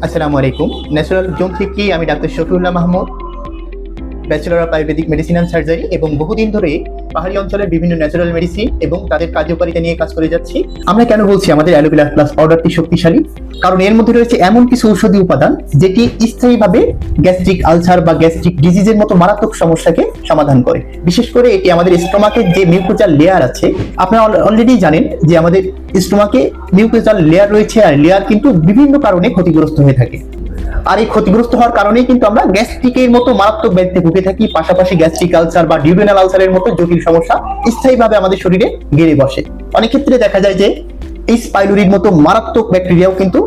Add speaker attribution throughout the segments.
Speaker 1: আসসালামু আলাইকুম। Natural zone থেকে আমি doctor Shafiullah Mahmud, bachelor of Ayurvedic medicine and surgery, এবং বহুদিন ধরে পাহাড়ি অঞ্চলের বিভিন্ন ন্যাচারাল মেডিসিন এবং তাদের কার্যকারিতা নিয়ে কাজ করে যাচ্ছি। আমরা কেন বলছি আমাদের অ্যালোভেরা প্লাস পাউডারটি শক্তিশালী? কারণ এর মধ্যে রয়েছে এমন কিছু ঔষধি উপাদান যেটি স্থায়ীভাবে গ্যাস্ট্রিক আলসার বা গ্যাস্ট্রিক ডিজিজের মতো মারাত্মক সমস্যাকে সমাধান করে। বিশেষ করে এটি আমাদের স্টোমাকের যে মিউকোজাল লেয়ার আছে, আপনারা অলরেডি জানেন যে আমাদের স্টোমাকে মিউকোজাল লেয়ার রয়েছে, আর লেয়ার কিন্তু বিভিন্ন কারণে ক্ষতিগ্রস্ত হয়ে থাকে। আর এই ক্ষতিগ্রস্ত হওয়ার কারণেই কিন্তু আমরা গ্যাস্ট্রিকের মতো মারাত্মক ব্যাধিতে ভুগে থাকি। পাশাপাশি গ্যাস্ট্রিক আলসার বা ডিউডেনাল আলসারের মতো জটিল সমস্যা স্থায়ীভাবে আমাদের শরীরে গেড়ে বসে। অনেক ক্ষেত্রে দেখা যায় যে এই স্পাইলোরির মতো মারাত্মক ব্যাকটেরিয়াও কিন্তু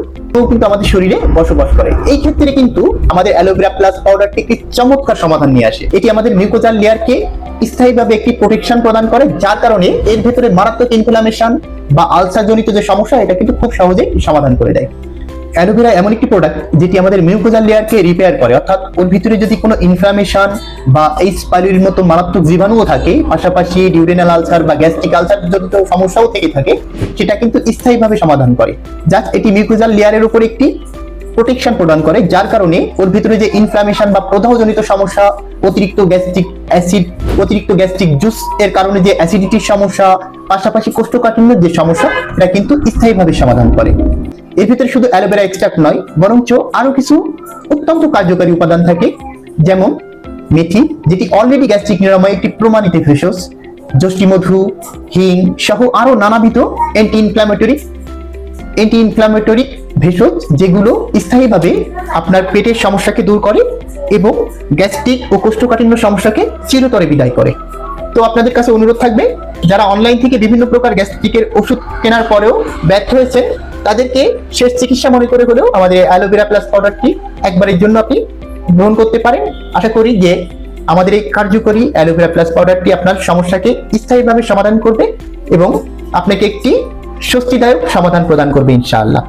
Speaker 1: আমাদের শরীরে বসবাস করে। এই ক্ষেত্রে কিন্তু আমাদের অ্যালোভেরা প্লাস পাউডারটি একটি চমৎকার সমাধান নিয়ে আসে। এটি আমাদের মিউকোজাল লেয়ারকে স্থায়ীভাবে একটি প্রোটেকশন প্রদান করে, যার কারণে এর ভেতরে মারাত্মক ইনফ্লামেশন বা আলসার জনিত যে সমস্যা, এটা কিন্তু খুব সহজেই সমাধান করে দেয়। অ্যালোভেরা এমন একটি প্রোডাক্ট যেটি আমাদের মিউকোজাল লেয়ারকে রিপেয়ার করে, অর্থাৎ ওর ভিতরে যদি কোনো ইনফ্লামেশন বা এইচ পাইলোরির মতো মারাত্মক জীবাণুও থাকে, পাশাপাশি ডিউডেনাল আলসার বা গ্যাস্ট্রিক আলসার জনিত সমস্যাও থেকে থাকে, সেটা কিন্তু স্থায়ীভাবে সমাধান করে। জাস্ট এটি মিউকোজাল লেয়ারের উপর একটি প্রোটেকশন প্রদান করে, যার কারণে ওর ভিতরে যে ইনফ্লামেশন বা প্রদাহজনিত সমস্যা, অতিরিক্ত গ্যাস্ট্রিক অ্যাসিড, অতিরিক্ত গ্যাস্ট্রিক জুস এর কারণে যে অ্যাসিডিটির সমস্যা, পাশাপাশি কোষ্ঠকাঠিন্যের যে সমস্যা, এটা কিন্তু স্থায়ীভাবে সমাধান করে। এর ভিতরে শুধু অ্যালোভেরা এক্সট্রাক্ট নয়, বরঞ্চ আরো কিছু অত্যন্ত কার্যকারী উপাদান থাকে, যেমন মেথি, যেটি অলরেডি গ্যাস্ট্রিক নিরাময় একটি প্রমাণিত ভেষজ, যষ্টি মধু, হিং সহ আরো নানাবিধ অ্যান্টি ইনফ্ল্যামেটরি ভেষজ, যেগুলো স্থায়ীভাবে আপনার পেটের সমস্যাকে দূর করে এবং গ্যাস্ট্রিক ও কোষ্ঠকাঠিন্য সমস্যাকে চিরতরে বিদায় করে। তো আপনাদের কাছে অনুরোধ থাকবে, যারা অনলাইন থেকে বিভিন্ন প্রকার গ্যাস্ট্রিকের ওষুধ কেনার পরেও ব্যর্থ হয়েছে, তাদেরকে শেষ চিকিৎসা মনে করে হলেও আমাদের অ্যালোভেরা প্লাস পাউডারটি একবারের জন্য আপনি গ্রহণ করতে পারেন। আশা করি যে আমাদের এই কার্যকরী অ্যালোভেরা প্লাস পাউডারটি আপনার সমস্যাকে স্থায়ীভাবে সমাধান করবে এবং আপনাকে একটি স্বস্তিদায়ক সমাধান প্রদান করবে ইনশাআল্লাহ।